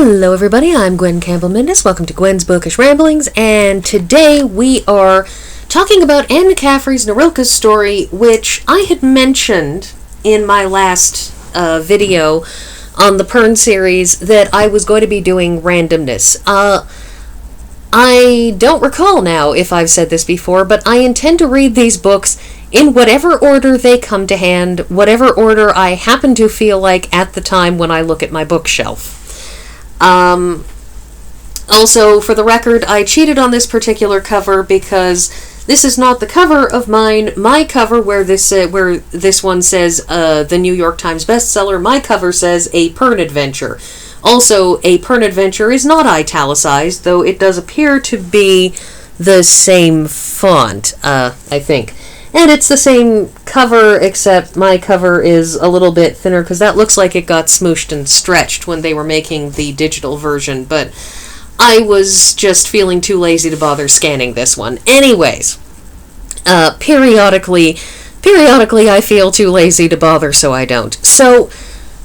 Hello everybody, I'm Gwen Campbell-Mindes. Welcome to Gwen's Bookish Ramblings, and today we are talking about Anne McCaffrey's Nerilka's story, which I had mentioned in my last video on the Pern series that I was going to be doing randomness. I don't recall now if I've said this before, but I intend to read these books in whatever order they come to hand, whatever order I happen to feel like at the time when I look at my bookshelf. Also, for the record, I cheated on this particular cover because this is not the cover of mine. My cover, where this one says the New York Times bestseller, my cover says A Pern Adventure. Also, A Pern Adventure is not italicized, though it does appear to be the same font, I think. And it's the same cover, except my cover is a little bit thinner, because that looks like it got smooshed and stretched when they were making the digital version, but I was just feeling too lazy to bother scanning this one. Anyways, periodically I feel too lazy to bother, so I don't. So,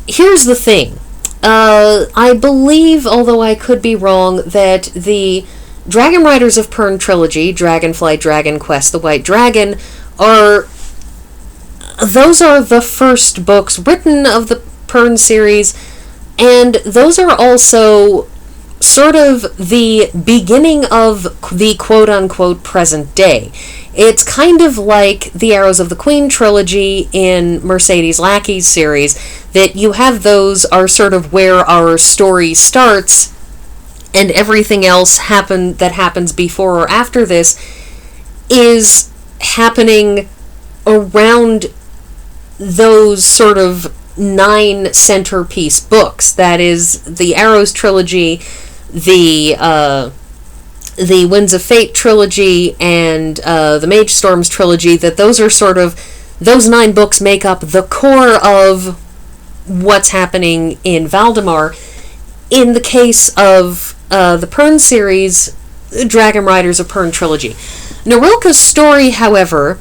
here's the thing. I believe, although I could be wrong, that the Dragonriders of Pern trilogy, Dragonflight, Dragon Quest, The White Dragon, those are the first books written of the Pern series, and those are also sort of the beginning of the quote-unquote present day. It's kind of like the Arrows of the Queen trilogy in Mercedes Lackey's series, that you have those are sort of where our story starts, and everything else that happens before or after this is happening around those sort of 9 centerpiece books. That is the Arrows trilogy, the Winds of Fate trilogy, and the Mage Storms trilogy. That those are sort of, those 9 books make up the core of what's happening in Valdemar. In the case of the Pern series, Dragonriders of Pern trilogy. Nerilka's story, however,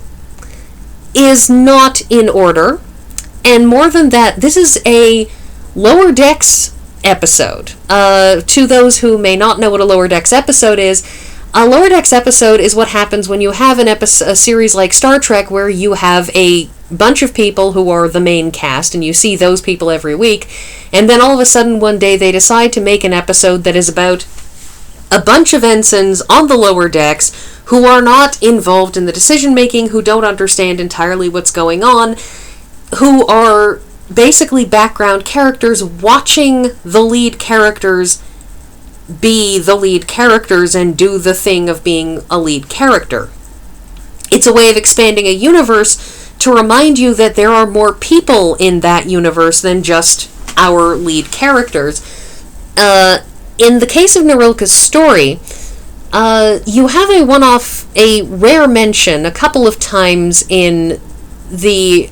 is not in order, and more than that, this is a Lower Decks episode. To those who may not know what a Lower Decks episode is, a Lower Decks episode is what happens when you have a series like Star Trek, where you have a bunch of people who are the main cast, and you see those people every week, and then all of a sudden one day they decide to make an episode that is about a bunch of ensigns on the lower decks who are not involved in the decision-making, who don't understand entirely what's going on, who are basically background characters watching the lead characters be the lead characters and do the thing of being a lead character. It's a way of expanding a universe to remind you that there are more people in that universe than just our lead characters. In the case of Nerilka's story, you have a rare mention a couple of times in the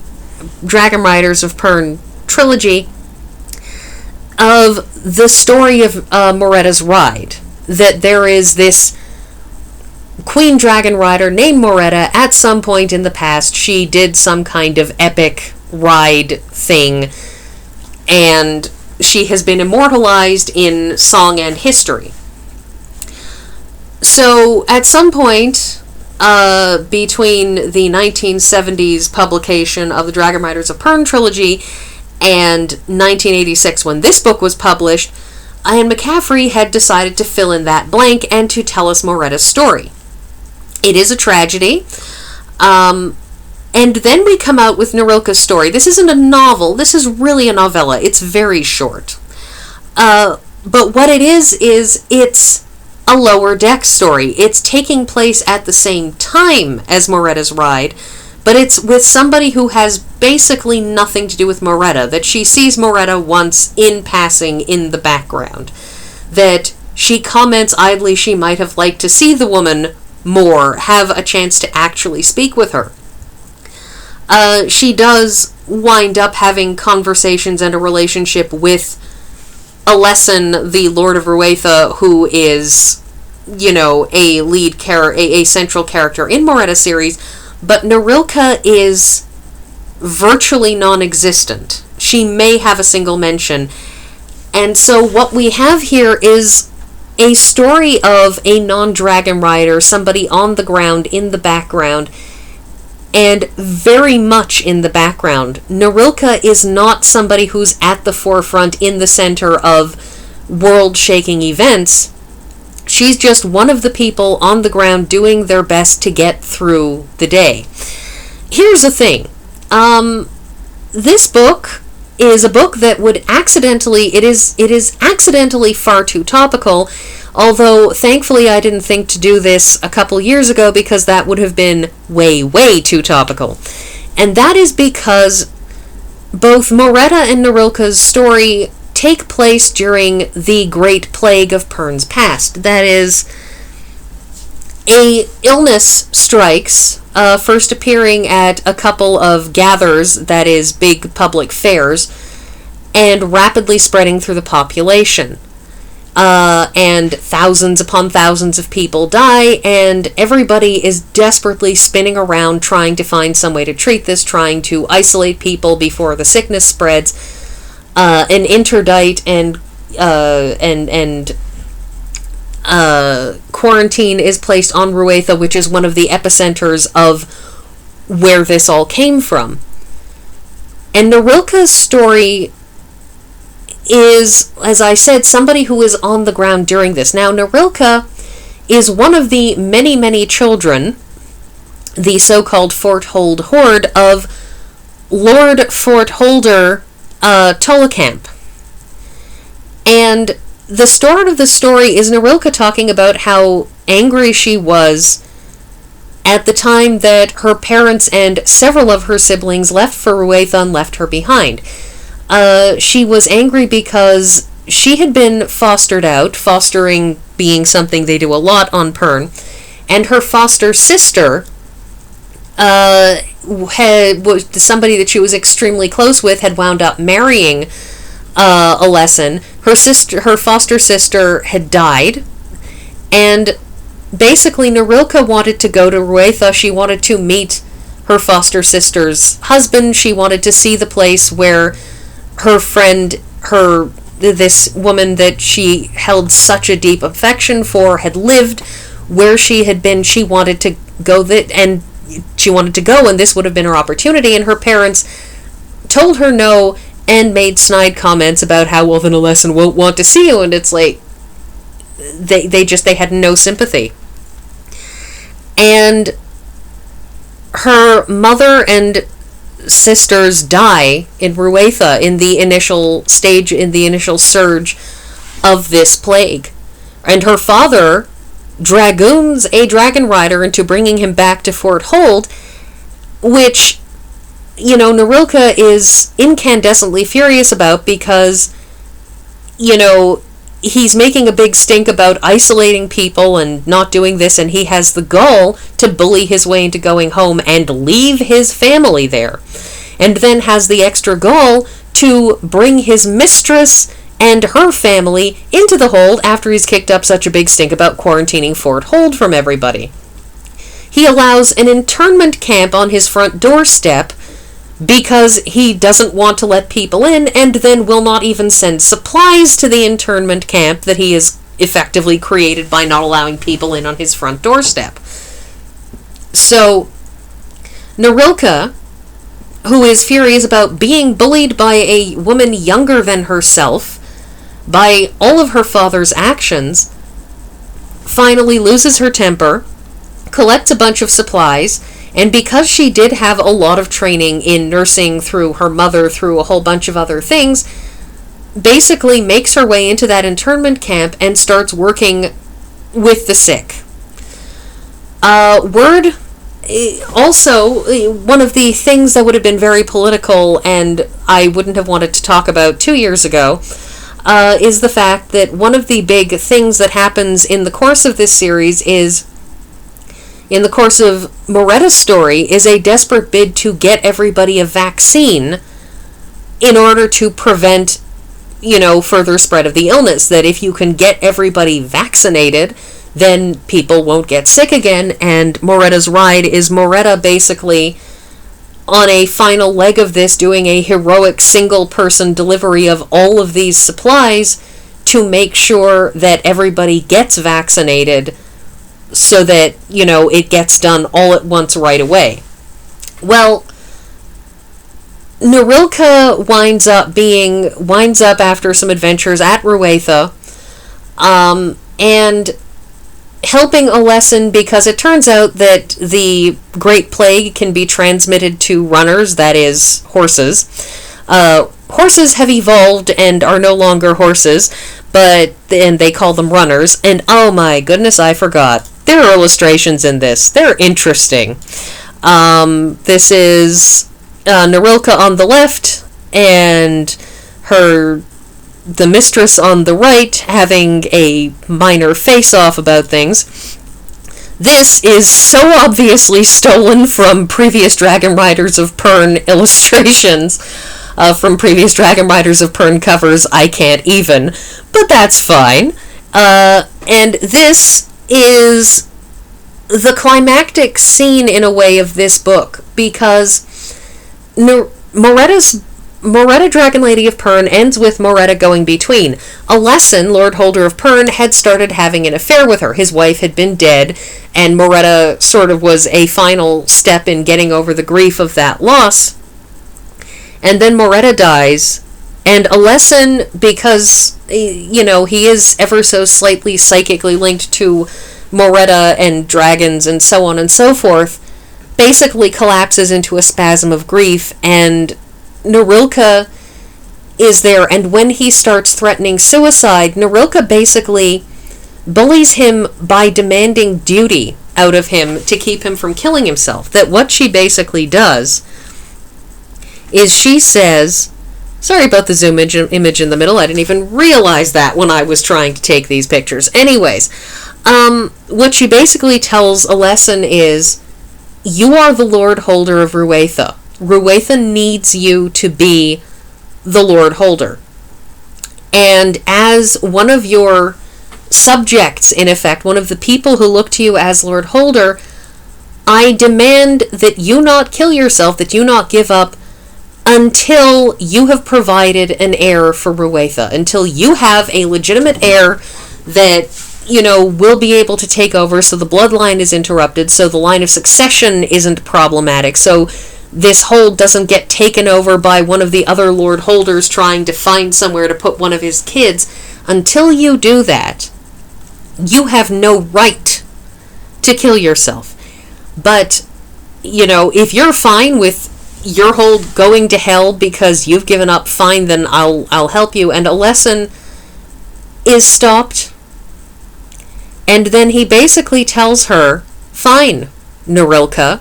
Dragonriders of Pern trilogy of the story of Moreta's ride. That there is this Queen Dragon Rider named Moreta. At some point in the past, she did some kind of epic ride thing, and she has been immortalized in song and history. So, at some point, between the 1970s publication of the Dragonriders of Pern trilogy and 1986, when this book was published, Anne McCaffrey had decided to fill in that blank and to tell us Moreta's story. It is a tragedy. And then we come out with Nerilka's story. This isn't a novel. This is really a novella. It's very short. But what it is it's a Lower Deck story. It's taking place at the same time as Moreta's ride, but it's with somebody who has basically nothing to do with Moreta. That she sees Moreta once in passing in the background. That she comments idly she might have liked to see the woman more, have a chance to actually speak with her. She does wind up having conversations and a relationship with Alessan, the Lord of Ruetha, who is, a central character in Moreta series, but Nerilka is virtually non-existent. She may have a single mention, And so what we have here is a story of a non-dragon rider, somebody on the ground, in the background, and very much in the background. Nerilka is not somebody who's at the forefront, in the center of world-shaking events. She's just one of the people on the ground doing their best to get through the day. Here's the thing. This book is a book that would accidentally, it is accidentally far too topical, although thankfully I didn't think to do this a couple years ago, because that would have been way, way too topical. And that is because both Moreta and Nerilka's story take place during the Great Plague of Pern's past. That is, a illness strikes, first appearing at a couple of gathers, that is, big public fairs, and rapidly spreading through the population. And thousands upon thousands of people die, and everybody is desperately spinning around trying to find some way to treat this, trying to isolate people before the sickness spreads. An interdict and quarantine is placed on Ruetha, which is one of the epicenters of where this all came from. And Nerilka's story is, as I said, somebody who is on the ground during this. Now, Nerilka is one of the many, many children, the so-called Fort Hold Horde, of Lord Fort Holder Tollecamp. And the start of the story is Nerilka talking about how angry she was at the time that her parents and several of her siblings left for Ruetha and left her behind. She was angry because she had been fostered out, fostering being something they do a lot on Pern, and her foster sister was somebody that she was extremely close with, had wound up marrying a lesson. Her foster sister had died, and basically Nerilka wanted to go to Ruetha. She wanted to meet her foster sister's husband. She wanted to see the place where her friend, this woman that she held such a deep affection for, had lived, where she had been. She wanted to go and this would have been her opportunity, and her parents told her no and made snide comments about how, well, then a lesson won't want to see you, and it's like they had no sympathy. And her mother and sisters die in Ruetha in the initial stage, in the initial surge of this plague. And her father dragoons a dragon rider into bringing him back to Fort Hold, which, Nerilka is incandescently furious about, because, he's making a big stink about isolating people and not doing this, and he has the gall to bully his way into going home and leave his family there. And then has the extra gall to bring his mistress and her family into the hold after he's kicked up such a big stink about quarantining Fort Hold from everybody. He allows an internment camp on his front doorstep because he doesn't want to let people in, and then will not even send supplies to the internment camp that he has effectively created by not allowing people in on his front doorstep. So, Nerilka, who is furious about being bullied by a woman younger than herself, by all of her father's actions, finally loses her temper, collects a bunch of supplies, and because she did have a lot of training in nursing through her mother, through a whole bunch of other things, basically makes her way into that internment camp and starts working with the sick. Also, one of the things that would have been very political and I wouldn't have wanted to talk about 2 years ago, is the fact that one of the big things that happens in the course of this series is, in the course of Moreta's story, is a desperate bid to get everybody a vaccine in order to prevent, further spread of the illness. That if you can get everybody vaccinated, then people won't get sick again. And Moreta's ride is Moreta basically on a final leg of this, doing a heroic single-person delivery of all of these supplies to make sure that everybody gets vaccinated so that, it gets done all at once right away. Well, Nerilka winds up after some adventures at Ruetha, and helping a lesson, because it turns out that the Great Plague can be transmitted to runners, that is, horses. Horses have evolved and are no longer horses, and they call them runners, and oh my goodness, I forgot. There are illustrations in this. They're interesting. This is Nerilka on the left, and the mistress on the right, having a minor face-off about things. This is so obviously stolen from previous Dragonriders of Pern illustrations, from previous Dragonriders of Pern covers, I can't even, but that's fine. And this is the climactic scene, in a way, of this book, because Moreta Dragonlady of Pern ends with Moreta going between. Alessan, Lord Holder of Pern, had started having an affair with her. His wife had been dead, and Moreta sort of was a final step in getting over the grief of that loss. And then Moreta dies, and Alessan, because, he is ever so slightly psychically linked to Moreta and dragons and so on and so forth, basically collapses into a spasm of grief, and Nerilka is there, and when he starts threatening suicide, Nerilka basically bullies him by demanding duty out of him to keep him from killing himself. That what she basically does is she says, sorry about the zoom image in the middle, I didn't even realize that when I was trying to take these pictures. Anyways, what she basically tells Alessan is, you are the Lord Holder of Ruetha. Ruetha needs you to be the Lord Holder. And as one of your subjects, in effect, one of the people who look to you as Lord Holder, I demand that you not kill yourself, that you not give up, until you have provided an heir for Ruetha, until you have a legitimate heir that, will be able to take over, so the bloodline is interrupted, so the line of succession isn't problematic, so this hold doesn't get taken over by one of the other Lord Holders trying to find somewhere to put one of his kids. Until you do that, you have no right to kill yourself. But, if you're fine with your hold going to hell because you've given up, fine, then I'll help you. And Alessan is stopped. And then he basically tells her, fine, Nerilka,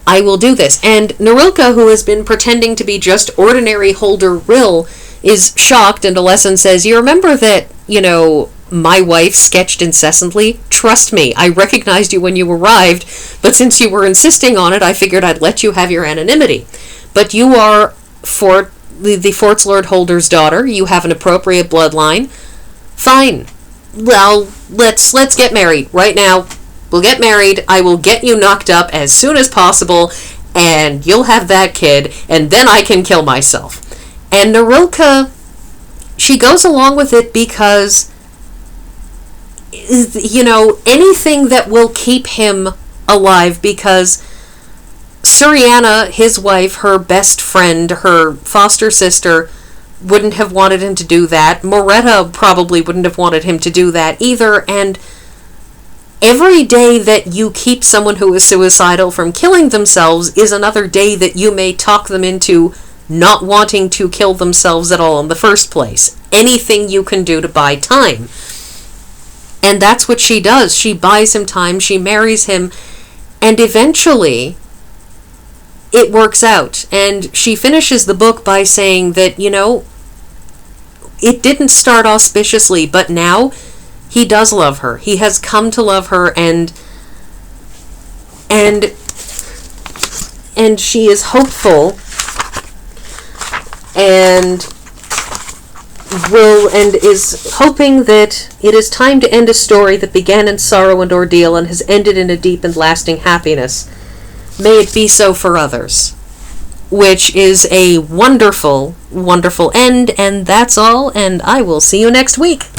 I will do this. And Nerilka, who has been pretending to be just ordinary Holder Rill, is shocked, and Alessan says, you remember that, my wife sketched incessantly? Trust me, I recognized you when you arrived, but since you were insisting on it, I figured I'd let you have your anonymity. But you are the Fort's Lord Holder's daughter, you have an appropriate bloodline. Fine. Well, let's get married right now. We'll get married, I will get you knocked up as soon as possible, and you'll have that kid, and then I can kill myself. And Nerilka, she goes along with it because, anything that will keep him alive, because Suriana, his wife, her best friend, her foster sister, wouldn't have wanted him to do that. Moreta probably wouldn't have wanted him to do that either, and every day that you keep someone who is suicidal from killing themselves is another day that you may talk them into not wanting to kill themselves at all in the first place. Anything you can do to buy time. And that's what she does. She buys him time, she marries him, and eventually it works out. And she finishes the book by saying that, it didn't start auspiciously, but now he does love her. He has come to love her, and she is hopeful, and is hoping that it is time to end a story that began in sorrow and ordeal and has ended in a deep and lasting happiness. May it be so for others. which is a wonderful, wonderful end, and that's all, and I will see you next week.